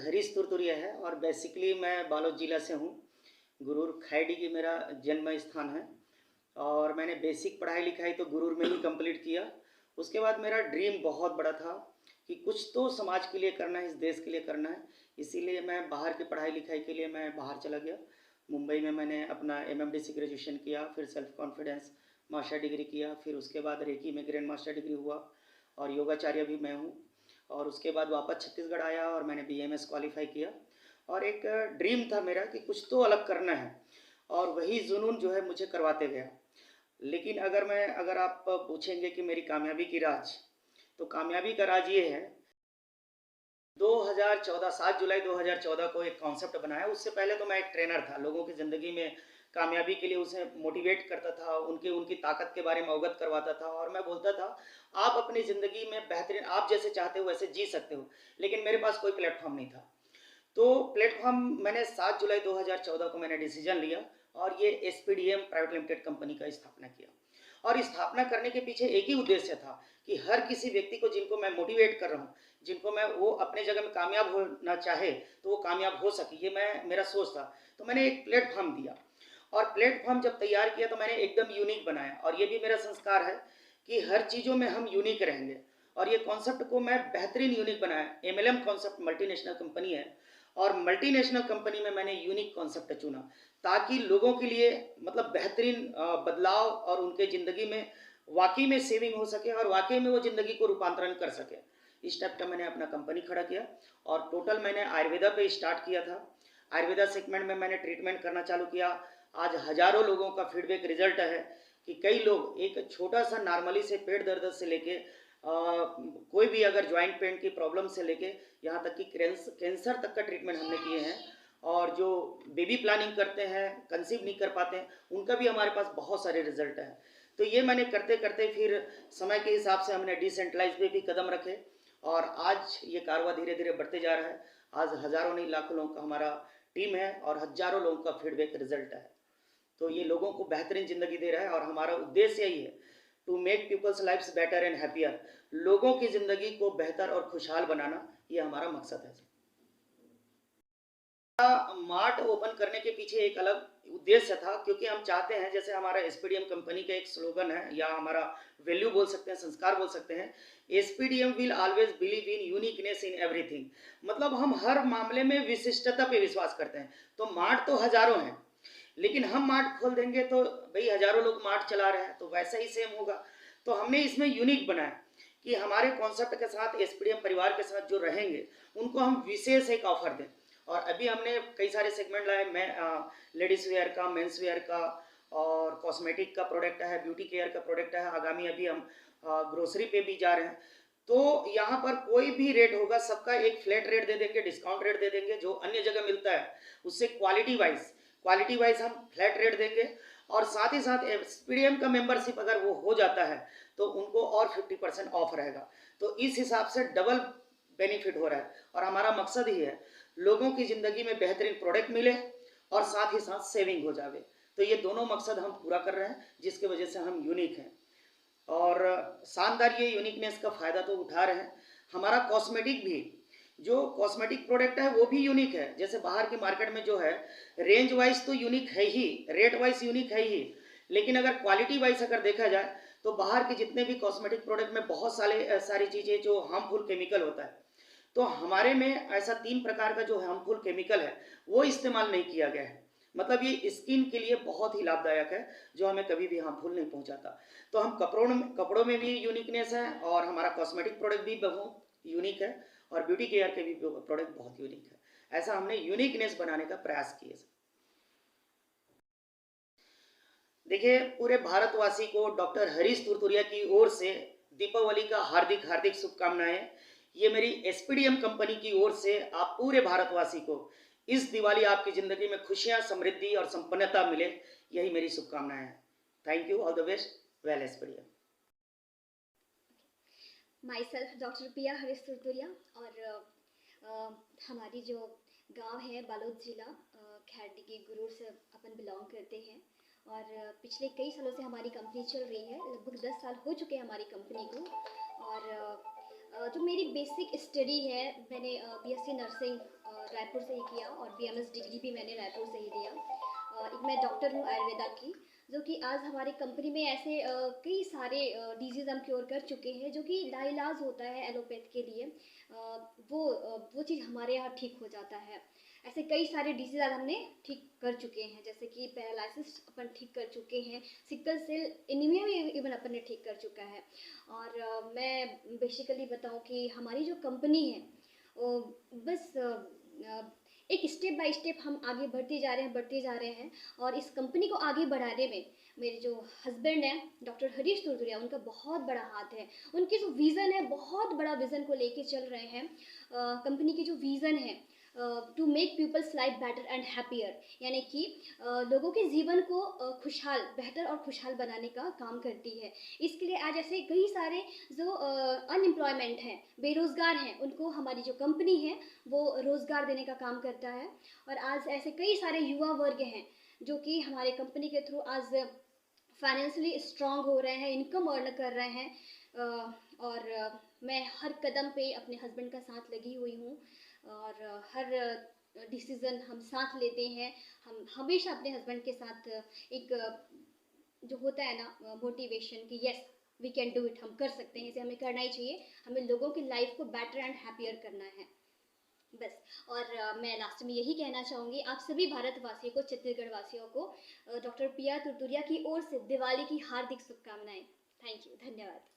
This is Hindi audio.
हरीश तुरतुरिया है और बेसिकली मैं बालोद ज़िला से हूँ। गुरूर खैडी की मेरा जन्म स्थान है और मैंने बेसिक पढ़ाई-लिखाई तो गुरूर में ही कंप्लीट किया। उसके बाद मेरा ड्रीम बहुत बड़ा था कि कुछ तो समाज के लिए करना है, इस देश के लिए करना है। इसीलिए मैं बाहर की पढ़ाई-लिखाई के लिए मैं बाहर चला गया। मुंबई में मैंने अपना एमएमडीसी ग्रेजुएशन किया, फिर सेल्फ कॉन्फिडेंस मास्टर डिग्री किया, फिर उसके बाद रेकी में ग्रैंड मास्टर डिग्री हुआ और योगाचार्य भी मैं हूँ। और उसके बाद वापस छत्तीसगढ़ आया और मैंने बीएमएस क्वालीफाई किया और एक ड्रीम था मेरा कि कुछ तो अलग करना है और वही जुनून जो है मुझे करवाते गया। लेकिन अगर आप पूछेंगे कि मेरी कामयाबी की राज, तो कामयाबी का राज ये है 2014 7 जुलाई 2014 को एक कॉन्सेप्ट बनाया। उससे पहले तो मैं एक ट्रेनर था, लोगों की ज़िंदगी में कामयाबी के लिए उसे मोटिवेट करता था, उनकी ताकत के बारे में अवगत करवाता था और मैं बोलता था, आप अपनी ज़िंदगी में बेहतरीन आप जैसे चाहते हो वैसे जी सकते हो। लेकिन मेरे पास कोई प्लेटफ़ॉर्म नहीं था। तो प्लेटफ़ॉर्म मैंने 7 जुलाई 2014 को मैंने डिसीजन लिया और ये एसपीडीएम प्राइवेट लिमिटेड कंपनी का स्थापना किया। और स्थापना करने के पीछे एक ही उद्देश्य था कि हर किसी व्यक्ति को जिनको मैं मोटिवेट कर रहा हूँ, जिनको मैं वो अपने जगह में कामयाब होना चाहे, तो वो कामयाब हो सके, ये मेरा सोच था। तो मैंने एक प्लेटफ़ॉर्म दिया और प्लेटफ़ॉर्म जब तैयार किया तो मैंने एकदम यूनिक बनाया और ये भी मेरा संस्कार है कि हर चीज़ों में हम यूनिक रहेंगे और ये कॉन्सेप्ट को मैं बेहतरीन यूनिक बनाया। एमएलएम कॉन्सेप्ट मल्टीनेशनल कंपनी है और मल्टीनेशनल कंपनी में मैंने यूनिक कॉन्सेप्ट चुना ताकि लोगों के लिए मतलब बेहतरीन बदलाव और उनके ज़िंदगी में वाकई में सेविंग हो सके और वाकई में वो ज़िंदगी को रूपांतरण कर सके। इस टाइप का मैंने अपना कंपनी खड़ा किया और टोटल मैंने आयुर्वेदा पे स्टार्ट किया था। आयुर्वेदा सेगमेंट में मैंने ट्रीटमेंट करना चालू किया। आज हज़ारों लोगों का फीडबैक रिजल्ट है कि कई लोग एक छोटा सा नॉर्मली से पेट दर्द से लेके कोई भी अगर जॉइंट पेन की प्रॉब्लम से लेके यहाँ तक कि कैंसर तक का ट्रीटमेंट हमने किए हैं और जो बेबी प्लानिंग करते हैं, कंसीव नहीं कर पाते हैं, उनका भी हमारे पास बहुत सारे रिजल्ट हैं। तो ये मैंने करते करते फिर समय के हिसाब से हमने डिसेंट्रलाइज पे भी कदम रखे और आज ये कारवां धीरे धीरे बढ़ते जा रहा है। आज हज़ारों नहीं लाखों लोगों का हमारा टीम है और हज़ारों लोगों का फीडबैक रिजल्ट है। तो ये लोगों को बेहतरीन ज़िंदगी दे रहा है और हमारा उद्देश्य यही है to make people's lifes better and happier. लोगों की ज़िंदगी को बेहतर और खुशहाल बनाना, ये हमारा मकसद है। मार्ट ओपन करने के पीछे एक अलग उद्देश्य था क्योंकि हम चाहते हैं, जैसे हमारा एसपीडीएम कंपनी का एक स्लोगन है या हमारा वैल्यू बोल सकते हैं, संस्कार बोल सकते हैं, SPDM will always believe in uniqueness in everything. मतलब हम हर मामले में विशिष्टता पे विश्वास करते हैं। तो मार्ट तो हजारों हैं, लेकिन हम मार्ट खोल देंगे तो भाई हजारों लोग मार्ट चला रहे हैं, तो वैसा ही सेम होगा। तो हमने इसमें यूनिक बनाया कि हमारे कॉन्सेप्ट के साथ एसपीडीएम परिवार के साथ जो रहेंगे उनको हम विशेष एक ऑफर दें। और अभी हमने कई सारे सेगमेंट लाए, मैं लेडीज़ वेयर का, मेंस वेयर का और कॉस्मेटिक का प्रोडक्ट है, ब्यूटी केयर का प्रोडक्ट है। आगामी अभी हम ग्रोसरी पे भी जा रहे हैं। तो यहाँ पर कोई भी रेट होगा, सबका एक फ्लैट रेट दे देंगे, डिस्काउंट रेट दे देंगे जो अन्य जगह मिलता है उससे क्वालिटी वाइज हम फ्लैट रेट देंगे। और साथ ही साथ एसपीडीएम का मेंबरशिप अगर वो हो जाता है तो उनको और 50% ऑफ रहेगा। तो इस हिसाब से डबल बेनिफिट हो रहा है और हमारा मकसद ही है लोगों की ज़िंदगी में बेहतरीन प्रोडक्ट मिले और साथ ही साथ सेविंग हो जावे। तो ये दोनों मकसद हम पूरा कर रहे हैं जिसकी वजह से हम यूनिक हैं और शानदार ये यूनिकनेस का फ़ायदा तो उठा रहे हैं। हमारा कॉस्मेटिक भी, जो कॉस्मेटिक प्रोडक्ट है वो भी यूनिक है। जैसे बाहर की मार्केट में जो है रेंज वाइज तो यूनिक है ही, रेट वाइज यूनिक है ही, लेकिन अगर क्वालिटी वाइज अगर देखा जाए तो बाहर के जितने भी कॉस्मेटिक प्रोडक्ट में बहुत सारी चीज़ें जो हार्मफुल केमिकल होता है, तो हमारे में ऐसा 3 प्रकार का जो हार्मफुल केमिकल है वो इस्तेमाल नहीं किया गया है। मतलब ये स्किन के लिए बहुत ही लाभदायक है, जो हमें कभी भी हार्मफुल नहीं पहुंचाता। तो हम कपड़ों में भी यूनिकनेस है और हमारा कॉस्मेटिक प्रोडक्ट भी बहुत यूनिक है और ब्यूटी केयर के भी प्रोडक्ट बहुत यूनिक है। ऐसा हमने यूनिकनेस बनाने का प्रयास किया। देखिए, पूरे भारतवासी को डॉक्टर हरीश तुरतुरिया की ओर से दीपावली का हार्दिक हार्दिक शुभकामनाएं। ये मेरी एसपीडीएम कंपनी की ओर से आप पूरे भारतवासी को इस दिवाली आपकी ज़िंदगी में खुशियां, समृद्धि और संपन्नता मिले, यही मेरी शुभकामनाएं हैं। Thank you, all the best, well SPDM. My self doctor पिया हरीश तुरतुरिया और हमारी जो गांव है बालोद जिला खैरडी के गुरूर से अपन बिलोंग करते हैं और पिछले कई सालों से हमारी कंपनी चल रही है। लगभग 10 साल हो चुके हैं हमारी कंपनी को और जो मेरी बेसिक स्टडी है, मैंने बीएससी नर्सिंग रायपुर से ही किया और बीएमएस डिग्री भी मैंने रायपुर से ही दिया। एक मैं डॉक्टर हूँ आयुर्वेदा की, जो कि आज हमारी कंपनी में ऐसे कई सारे डिजीज़ हम क्योर कर चुके हैं जो कि लाइलाज होता है एलोपैथ के लिए। वो चीज़ हमारे यहाँ ठीक हो जाता है। ऐसे कई सारे डिजीज़ आज हमने ठीक कर चुके हैं, जैसे कि पैरालिसिस अपन ठीक कर चुके हैं, सिकल सेल एनीमिया भी इवन अपन ने ठीक कर चुका है। और मैं बेसिकली बताऊं कि हमारी जो कंपनी है बस एक स्टेप बाय स्टेप हम आगे बढ़ते जा रहे हैं। और इस कंपनी को आगे बढ़ाने में मेरे जो हस्बैंड हैं डॉक्टर हरीश तुरतुरिया, उनका बहुत बड़ा हाथ है। उनकी जो विज़न है, बहुत बड़ा विज़न को लेके चल रहे हैं। कंपनी की जो विज़न है to make people's life better and happier, यानी कि लोगों के जीवन को बेहतर और खुशहाल बनाने का काम करती है। इसके लिए आज ऐसे कई सारे जो अनएम्प्लॉयमेंट हैं, बेरोज़गार हैं, उनको हमारी जो कंपनी है वो रोज़गार देने का काम करता है। और आज ऐसे कई सारे युवा वर्ग हैं जो कि हमारे कंपनी के थ्रू आज फाइनेंशियली स्ट्रांग हो रहे हैं, इनकम अर्न कर रहे हैं। और मैं हर कदम पे अपने हस्बैंड का साथ लगी हुई हूँ और हर डिसीज़न हम साथ लेते हैं। हम हमेशा अपने हस्बैंड के साथ एक जो होता है ना मोटिवेशन कि yes we can do it, हम कर सकते हैं, इसे हमें करना ही चाहिए, हमें लोगों की लाइफ को बेटर एंड हैप्पियर करना है बस। और मैं लास्ट में यही कहना चाहूँगी आप सभी भारतवासियों को, छत्तीसगढ़ वासियों को डॉक्टर पिया तुरतुरिया की ओर से दिवाली की हार्दिक शुभकामनाएं। थैंक यू, धन्यवाद।